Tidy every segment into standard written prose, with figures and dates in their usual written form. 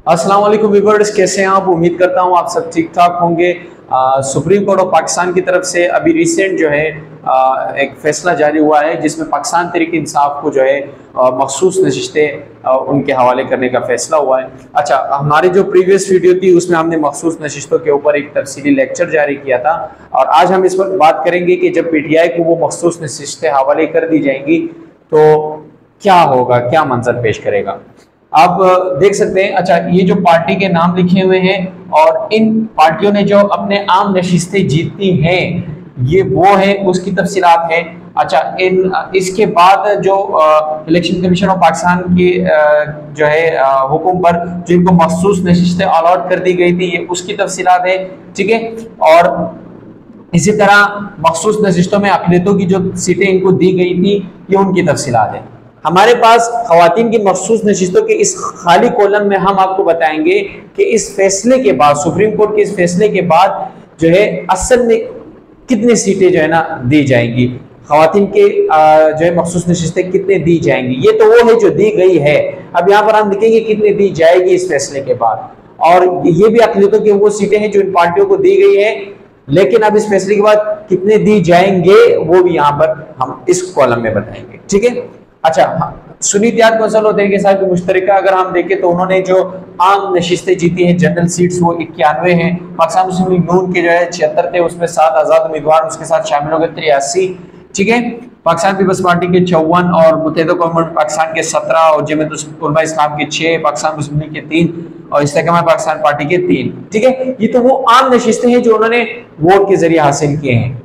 अस्सलाम वालेकुम व्यूअर्स, कैसे हैं आप? उम्मीद करता हूं आप सब ठीक ठाक होंगे। सुप्रीम कोर्ट ऑफ पाकिस्तान की तरफ से अभी रिसेंट जो है एक फैसला जारी हुआ है जिसमें पाकिस्तान तहरीक इंसाफ को जो है मखसूस नशिस्तें उनके हवाले करने का फैसला हुआ है। अच्छा, हमारी जो प्रीवियस वीडियो थी उसमें हमने मखसूस नशिस्तों के ऊपर एक तफसीली लेक्चर जारी किया था और आज हम इस पर बात करेंगे कि जब पीटीआई को वो मखसूस नशिस्तें हवाले कर दी जाएंगी तो क्या होगा, क्या मंजर पेश करेगा। आप देख सकते हैं। अच्छा, ये जो पार्टी के नाम लिखे हुए हैं और इन पार्टियों ने जो अपने आम नशिस्तें जीती हैं ये वो है, उसकी तफसीलात है। अच्छा, इसके बाद जो इलेक्शन कमीशन ऑफ पाकिस्तान की जो है हुक्म पर जो इनको मखसूस नशिस्तें अलॉट कर दी गई थी ये उसकी तफसीलात है, ठीक है। और इसी तरह मखसूस नशिस्तों में अक़लियतों की जो सीटें इनको दी गई थी ये उनकी तफसीलात है। हमारे पास खवातीन की मखसूस नशिस्तों के इस खाली कॉलम में हम आपको बताएंगे कि इस फैसले के बाद, सुप्रीम कोर्ट के इस फैसले के बाद जो है असल में कितनी सीटें जो है ना दी जाएंगी, खवातीन के जो है मखसूस नशिस्तें कितने दी जाएंगी। ये तो वो है जो दी गई है। अब यहाँ पर हम लिखेंगे कितनी दी जाएगी इस फैसले के बाद, और ये भी अक़लियतों की वो सीटें हैं जो इन पार्टियों को दी गई है, लेकिन अब इस फैसले के बाद कितने दी जाएंगे वो भी यहाँ पर हम इस कॉलम में बताएंगे, ठीक है। अच्छा, सुन्नी इत्तेहाद कौंसिल और तहरीक इंसाफ की मुश्तरका अगर हम देखें तो उन्होंने जो आम नशिस्तें जीती हैं, जनरल सीट्स, वो 91 हैं। पाकिस्तान मुस्लिम लीग नून के जो है 76 थे, उसमें 7 आज़ाद उम्मीदवार उसके साथ शामिल हो गए, 83, ठीक है। पाकिस्तान पीपल्स पार्टी के 54 और मुत्तहिदा कौम पाकिस्तान के 17 और जमीयत उलमा इस्लाम के 6, पाकिस्तान मुस्लिम लीग के 3 और इस्तेकामत पाकिस्तान पार्टी के 3, ठीक है। ये तो वो आम नशिस्तें हैं जो उन्होंने वोट के जरिए हासिल किए हैं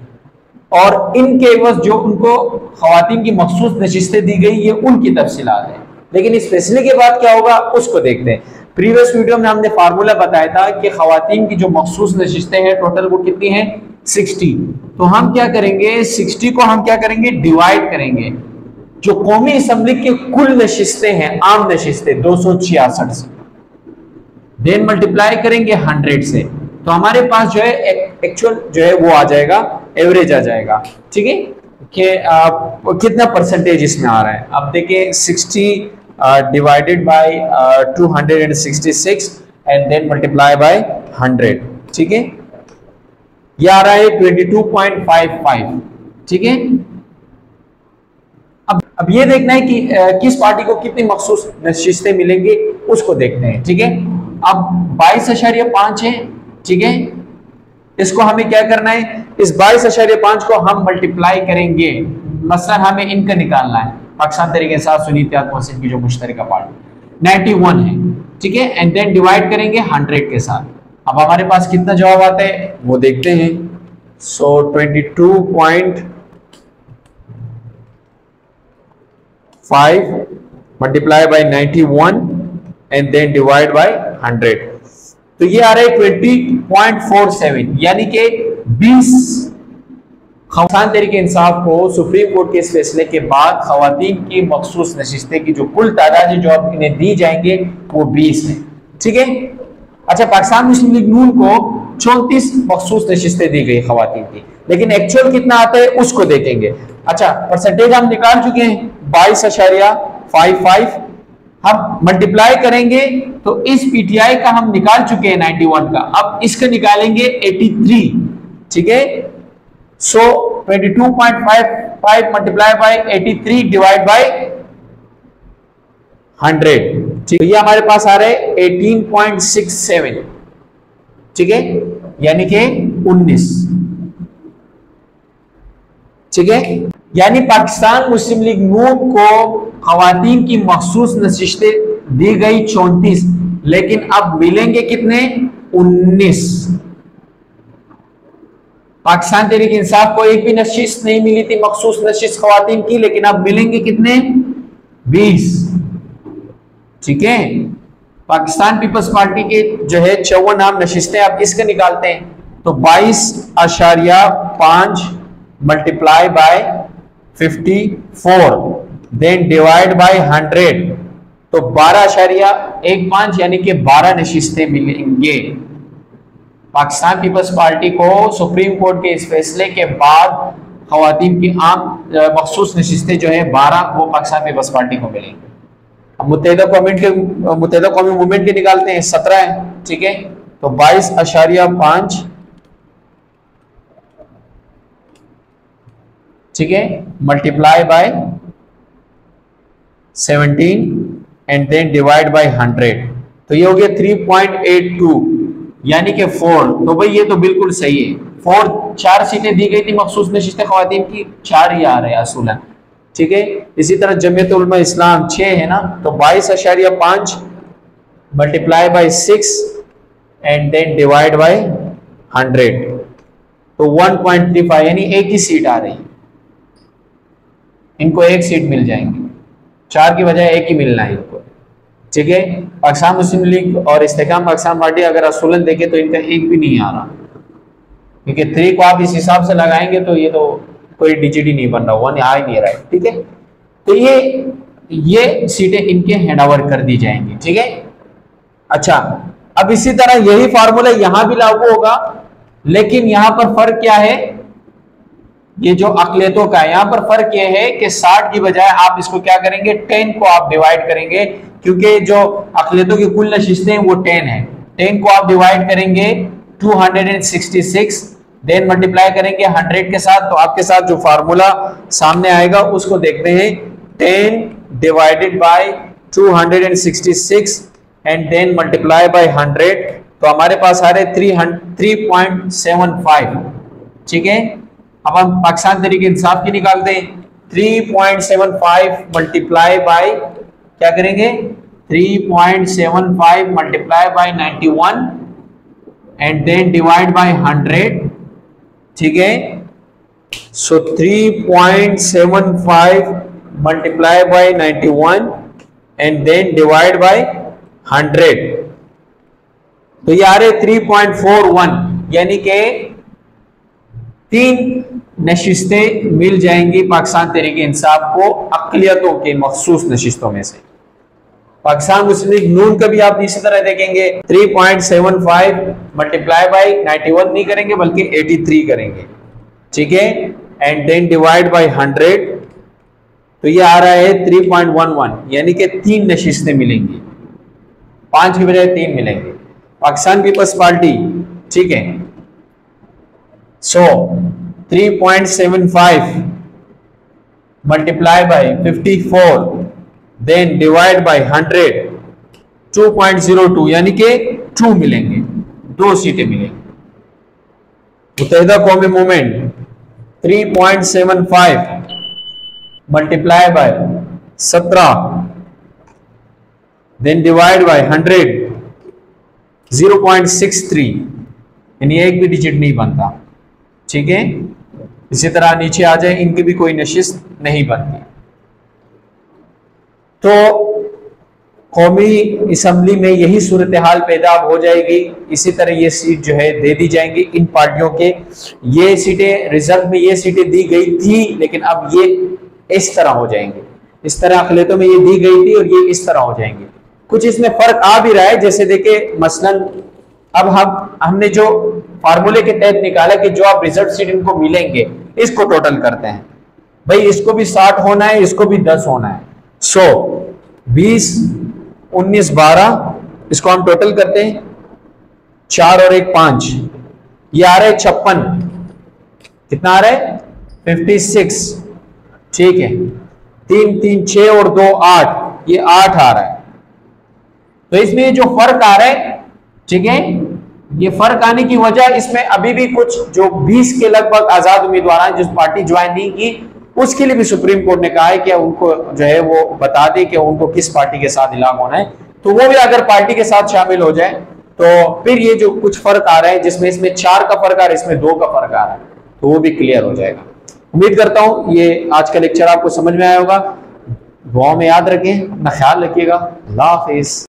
और इनके एवज जो उनको खवातीन की मखसूस नशिस्तें दी गई ये उनकी तफसीलात है। लेकिन इस फैसले के बाद क्या होगा उसको देखते हैं। प्रीवियस वीडियो में हमने फार्मूला बताया था कि खवातीन की जो मखसूस नशिस्तें हैं टोटल वो कितनी हैं, 60। तो हम क्या करेंगे, 60 को हम क्या करेंगे, डिवाइड करेंगे जो कौमी असम्बली की कुल नशिस्तें हैं, आम नशिस्तें 266 से, देन मल्टीप्लाई करेंगे 100 से, तो हमारे पास जो है एक्चुअल जो है वो आ जाएगा, एवरेज आ जाएगा, ठीक है। कि कितना परसेंटेज इसमें आ रहा है। अब देखिए 60 divided by 266 and then multiply by 100, ठीक है। ये आ रहा है 22.55, ठीक है। अब ये देखना है कि किस पार्टी को कितनी मखसूस नशिस्तें मिलेंगी उसको देखते हैं, ठीक है। अब 22.5 है, ठीक है। इसको हमें क्या करना है, इस 22.5 को हम मल्टीप्लाई करेंगे। मसलन हमें इनका निकालना है, पाकिस्तान तहरीक इंसाफ सुन्नी इत्तेहाद कौंसिल की जो मुश्तरका पार्टी 91 है, ठीक है, एंड देन डिवाइड करेंगे 100 के साथ। अब हमारे पास कितना जवाब आता है वो देखते हैं। So 22.5 multiply by 91 and then divide by 100, तो ये आ रहा है 20.47, यानी कि 20 खवातीन तहरीक इंसाफ को सुप्रीम कोर्ट के इस फैसले के बाद खवातीन की मखसूस नशिस्तें की जो कुल तादाद है जो अब इन्हें दी जाएंगे वो 20 है, ठीक है। अच्छा, पाकिस्तान मुस्लिम लीग नून को 34 मखसूस नशिस्तें दी गई खवातीन की, लेकिन एक्चुअल कितना आता है उसको देखेंगे। अच्छा, परसेंटेज हम निकाल चुके हैं 22.55, हम मल्टीप्लाई करेंगे तो इस पीटीआई का हम निकाल चुके हैं 91 का, अब इसका निकालेंगे 83, ठीक है। सो 22.55 मल्टीप्लाई बाय 83 डिवाइड बाय 100, ठीक है। ये हमारे पास आ रहा है 18.67, ठीक है, यानी कि 19, ठीक है। यानी पाकिस्तान मुस्लिम लीग नून को खवातीन की मखसूस नशिस्तें दी गई 34, लेकिन अब मिलेंगे कितने, 19। पाकिस्तान तहरीक इंसाफ को एक भी नशिस्त नहीं मिली थी मखसूस नशिस्त खवातीन की, लेकिन अब मिलेंगे कितने, 20, ठीक है। पाकिस्तान पीपल्स पार्टी के जो है 54 आम नशिस्तें, आप इसका निकालते हैं तो 22.5 multiply by 54 then divide by 100, तो 12.15 यानी कि 12 नशिस्तें मिलेंगे। पाकिस्तान पीपल्स पार्टी को सुप्रीम कोर्ट के इस फैसले के बाद खवातीन की आम मखसूस नशिस्तें जो है 12 वो पाकिस्तान पीपल्स पार्टी को मिलेंगी। मुत्तहिदा कौमी मूवमेंट के निकालते हैं 17 है, ठीक है, तो 22.5, ठीक है, multiply by 17 and then divide by 100, तो ये हो गया 3.82 यानी कि 4। तो भाई ये तो बिल्कुल सही है, 4 4 सीटें दी गई थी मखसूस नशिस्तें ख्वातीन की, 4 ही आ रहे हैं असूलन, ठीक है। इसी तरह जमीयत उलमा इस्लाम 6 है ना, तो 22.5 multiply by 6 and then divide by 100, तो 1.35 यानी एक ही सीट आ रही है, इनको एक सीट मिल जाएंगी, 4 की बजाय एक ही मिलना है इनको, ठीक है। पाकिस्तान मुस्लिम लीग और इस्तेकाम पाकिस्तान पार्टी अगर असूलन देखें तो इनका एक भी नहीं आ रहा, क्योंकि 3 को आप इस हिसाब से लगाएंगे तो ये तो कोई डिजिट ही नहीं बन रहा, 1 आ ही नहीं रहा है, ठीक है। तो ये सीटें इनके हैंडओवर कर दी जाएंगी, ठीक है। अच्छा, अब इसी तरह यही फार्मूला यहां भी लागू होगा, लेकिन यहां पर फर्क क्या है, ये जो अकलियतों का यहां पर फर्क ये है कि 60 की बजाय आप इसको क्या करेंगे, 10 को आप डिवाइड करेंगे, क्योंकि जो अकलियतों की कुल नशिस्तें वो 10 है, 10 को आप डिवाइड करेंगे 266, देन मल्टीप्लाई करेंगे 100 के साथ, तो आपके साथ जो फार्मूला सामने आएगा उसको देखते हैं, 10 divided by 266 and then multiply by 100, तो हमारे पास आ रहे 3.75, ठीक है। अब हम पाकिस्तान तहरीक इंसाफ की निकालते हैं, 3.75 मल्टीप्लाई बाय क्या करेंगे, 3.75 multiply by 91 and then divide by 100, ठीक है। So 3.75 multiply by 91 and then divide by 100, तो ये आ रहे 3.41, यानी कि 3 नशिस्तें मिल जाएंगी पाकिस्तान तहरीक इंसाफ को अक़लियतों के मखसूस नशिस्तों में से। पाकिस्तान मुस्लिम लीग नून का भी आप इसी तरह देखेंगे, 3.75 मल्टीप्लाई बाय 91 नहीं करेंगे बल्कि 83 करेंगे, ठीक है, एंड देन डिवाइड बाय 100, तो ये आ रहा है 3.11, यानी कि 3 नशिस्तें मिलेंगी, 5 की बजाय 3 मिलेंगे। पाकिस्तान पीपल्स पार्टी, ठीक है, so 3.75 multiply by 54 then divide by 100, 2.02 यानी कि 2 मिलेंगे, 2 सीटें मिलेंगी। Muttahida Qaumi movement 3.75 multiply by 17 then divide by 100, 0.63 यानी एक भी डिजिट नहीं बनता, ठीक है। इसी तरह नीचे आ जाए, इनकी भी कोई नशिस्त नहीं बनती। तो कौमी असम्बली में यही सूरत हाल पैदा हो जाएगी, इसी तरह ये सीट जो है दे दी जाएंगी इन पार्टियों के। ये सीटें रिजर्व में ये सीटें दी गई थी, लेकिन अब ये इस तरह हो जाएंगे, इस तरह अक़लियतों में ये दी गई थी और ये इस तरह हो जाएंगे। कुछ इसमें फर्क आ भी रहा है, जैसे देखे मसलन अब हमने जो फार्मूले के तहत निकाला कि जो आप रिजर्व सीट इनको मिलेंगे, इसको टोटल करते हैं, भाई इसको भी 60 होना है, इसको भी 10 होना है, 100 20 19 12, इसको हम टोटल करते हैं, 4 और 1 5, ये आ रहा है 56, कितना आ रहा है 56, ठीक है, 3 3 6 और 2 8, ये 8 आ रहा है। तो इसमें जो फर्क आ रहा है, ठीक है, ये फर्क आने की वजह इसमें अभी भी कुछ जो 20 के लगभग आजाद उम्मीदवार हैं जिस पार्टी ज्वाइन नहीं की, उसके लिए भी सुप्रीम कोर्ट ने कहा है कि उनको जो है वो बता दे कि उनको किस पार्टी के साथ इलाक होना है, तो वो भी अगर पार्टी के साथ शामिल हो जाए तो फिर ये जो कुछ फर्क आ रहा है, जिसमें इसमें 4 का फर्क आ रहा है, इसमें 2 का फर्क आ रहा है, तो वो भी क्लियर हो जाएगा। उम्मीद करता हूं ये आज का लेक्चर आपको समझ में आया होगा। दुआ में याद रखें, अपना ख्याल रखिएगा। अल्लाह हाफिज।